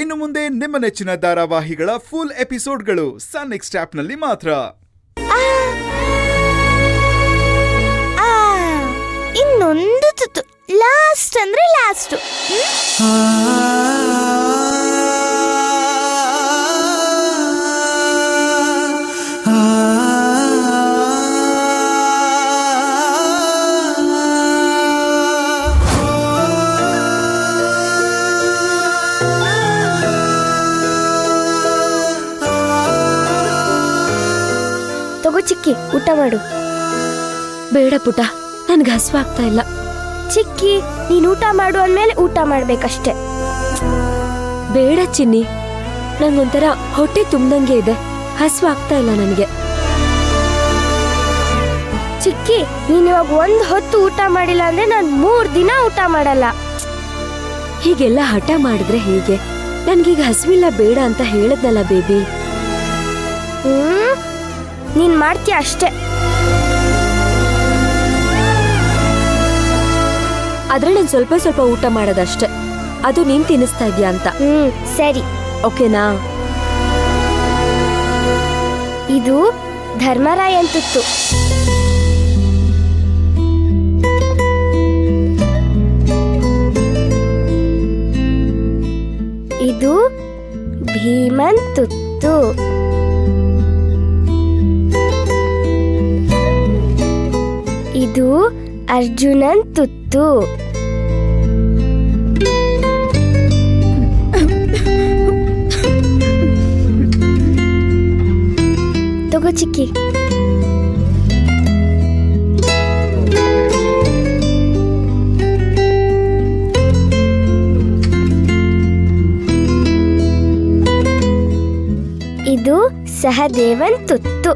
ಇನ್ನು ಮುಂದೆ ನಿಮ್ಮ ನೆಚ್ಚಿನ ಧಾರಾವಾಹಿಗಳ ಫುಲ್ ಎಪಿಸೋಡ್ಗಳು ಸನ್ ನೆಕ್ಸ್ಟ್ ಆಪ್ನಲ್ಲಿ ಮಾತ್ರ. ಇನ್ನೊಂದು ತುತ್ತು, ಲಾಸ್ಟ್ ಅಂದ್ರೆ ಲಾಸ್ಟ್. ತಗೋ ಚಿಕ್ಕಿ, ಊಟ ಮಾಡು. ಬೇಡ ಪುಟ, ನನ್ಗೆ ಹಸುವಾಗ್ತಾ ಇಲ್ಲ. ಚಿಕ್ಕಿ, ನೀನ್ ಊಟ ಮಾಡು ಅಂದ್ಮೇಲೆ ಊಟ ಮಾಡ್ಬೇಕಷ್ಟೆ. ಬೇಡ ಚಿನ್ನಿ, ನಂಗೊಂಥರ ಹೊಟ್ಟೆ ತುಂಬ್ದಂಗೆ ಇದೆ, ಹಸುವಾಗ್ತಾ ಇಲ್ಲ ನನಗೆ. ಚಿಕ್ಕಿ, ನೀನ್ ಇವಾಗ 1 ಹೊತ್ತು ಊಟ ಮಾಡಿಲ್ಲ ಅಂದ್ರೆ ನಾನು 3 ದಿನ ಊಟ ಮಾಡಲ್ಲ. ಹೀಗೆಲ್ಲ ಹಠ ಮಾಡಿದ್ರೆ ಹೇಗೆ? ನನ್ಗೀಗ ಹಸುವಿಲ್ಲ, ಬೇಡ ಅಂತ ಹೇಳದ್ನಲ್ಲ ಬೇಬಿ. ನೀನ್ ಮಾಡ್ತೀಯ ಅಷ್ಟೇ. ಆದ್ರೆ ನಾನು ಸ್ವಲ್ಪ ಸ್ವಲ್ಪ ಊಟ ಮಾಡೋದಷ್ಟೇ, ಅದು ನೀನ್ ತಿನ್ನಿಸ್ತಾ ಇದೀಯ ಅಂತ. ಸರಿ, ಓಕೆನಾ? ಇದು ಧರ್ಮರಾಯನ್ ತುತ್ತು. ಇದು ಭೀಮನ್ ತುತ್ತು. ಇದು ಅರ್ಜುನನ್ ತುತ್ತು. ತಗೋ ಚಿಕ್ಕಿ. ಇದು ಸಹದೇವನ್ ತುತ್ತು.